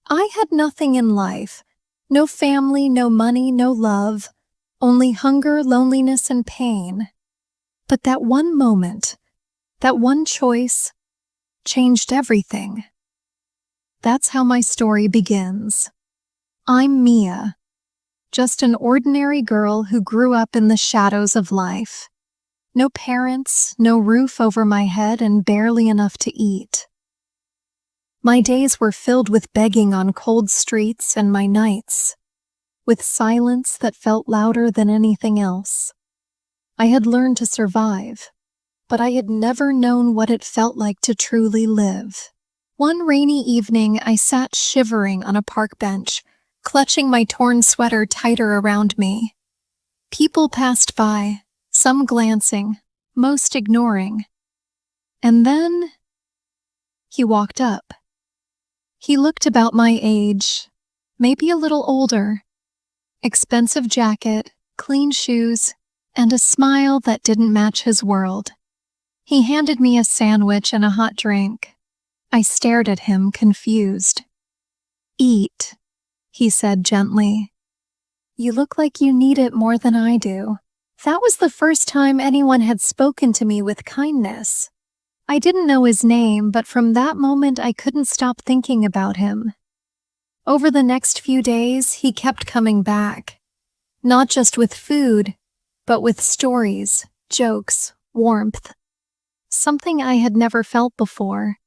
I had nothing in life. No family, no money, no love. Only hunger, loneliness, and pain. But that one moment, that one choice, changed everything. That's how my story begins. I'm Mia, just an ordinary girl who grew up in the shadows of life. No parents, no roof over my head, and barely enough to eat. My days were filled with begging on cold streets, and my nights with silence that felt louder than anything else. I had learned to survive, but I had never known what it felt like to truly live. One rainy evening, I sat shivering on a park bench, clutching my torn sweater tighter around me. People passed by, some glancing, most ignoring. And then he walked up. He looked about my age, maybe a little older. Expensive jacket, clean shoes, and a smile that didn't match his world. He handed me a sandwich and a hot drink. I stared at him, confused. "Eat," he said gently. "You look like you need it more than I do." That was the first time anyone had spoken to me with kindness. I didn't know his name, but from that moment I couldn't stop thinking about him. Over the next few days, he kept coming back. Not just with food, but with stories, jokes, warmth. Something I had never felt before.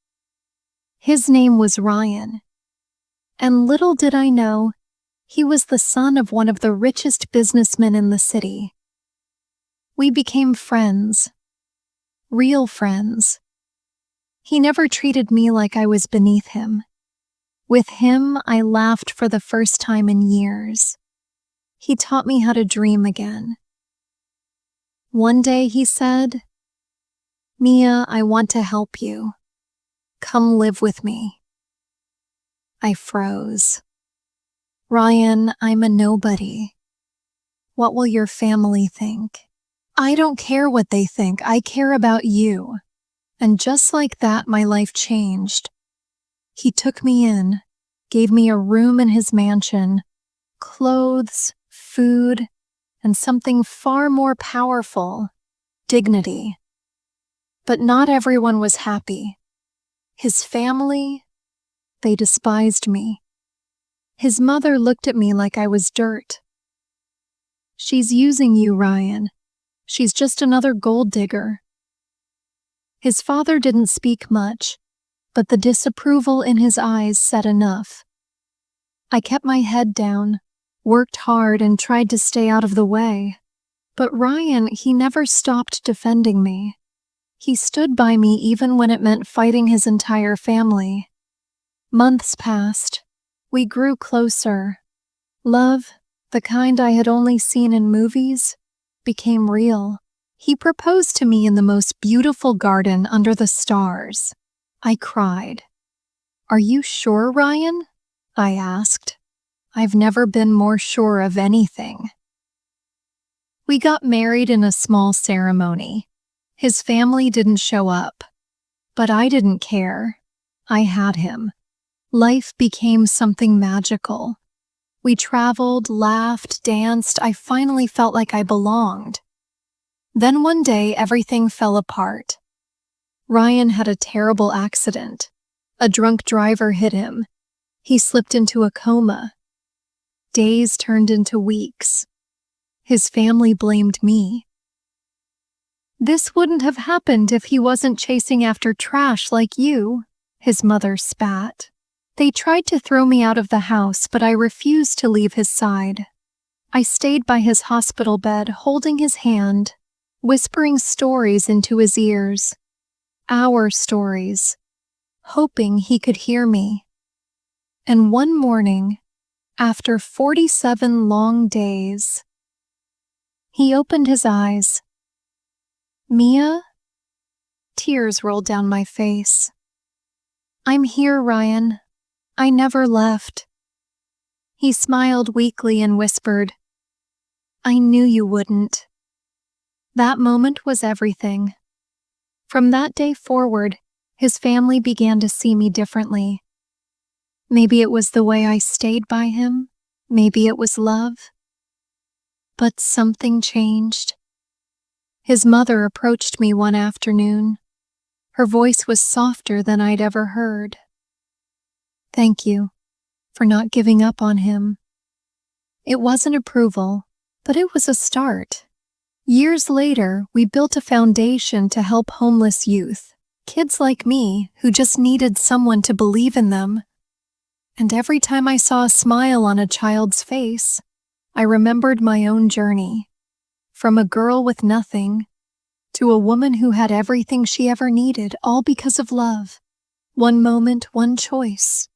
His name was Ryan. And little did I know, he was the son of one of the richest businessmen in the city. We became friends. Real friends. He never treated me like I was beneath him. With him, I laughed for the first time in years. He taught me how to dream again. One day he said, "Mia, I want to help you. Come live with me." I froze. "Ryan, I'm a nobody. What will your family think?" "I don't care what they think. I care about you." And just like that, my life changed. He took me in, gave me a room in his mansion, clothes, food, and something far more powerful, dignity. But not everyone was happy. His family, they despised me. His mother looked at me like I was dirt. "She's using you, Ryan. She's just another gold digger." His father didn't speak much, but the disapproval in his eyes said enough. I kept my head down, worked hard, and tried to stay out of the way. But Ryan, he never stopped defending me. He stood by me even when it meant fighting his entire family. Months passed. We grew closer. Love, the kind I had only seen in movies, became real. He proposed to me in the most beautiful garden under the stars. I cried. "Are you sure, Ryan?" I asked. "I've never been more sure of anything." We got married in a small ceremony. His family didn't show up, but I didn't care. I had him. Life became something magical. We traveled, laughed, danced. I finally felt like I belonged. Then one day, everything fell apart. Ryan had a terrible accident. A drunk driver hit him. He slipped into a coma. Days turned into weeks. His family blamed me. "This wouldn't have happened if he wasn't chasing after trash like you," his mother spat. "They tried to throw me out of the house, but I refused to leave his side. I stayed by his hospital bed, holding his hand, whispering stories into his ears. Our stories, hoping he could hear me. And one morning, after 47 long days, he opened his eyes. "Mia?" Tears rolled down my face. "I'm here, Ryan. I never left." He smiled weakly and whispered, "I knew you wouldn't." That moment was everything. From that day forward, his family began to see me differently. Maybe it was the way I stayed by him. Maybe it was love. But something changed. His mother approached me one afternoon. Her voice was softer than I'd ever heard. "Thank you for not giving up on him." It wasn't approval, but it was a start. Years later, we built a foundation to help homeless youth, kids like me who just needed someone to believe in them. And every time I saw a smile on a child's face, I remembered my own journey. From a girl with nothing to a woman who had everything she ever needed, all because of love. One moment, one choice.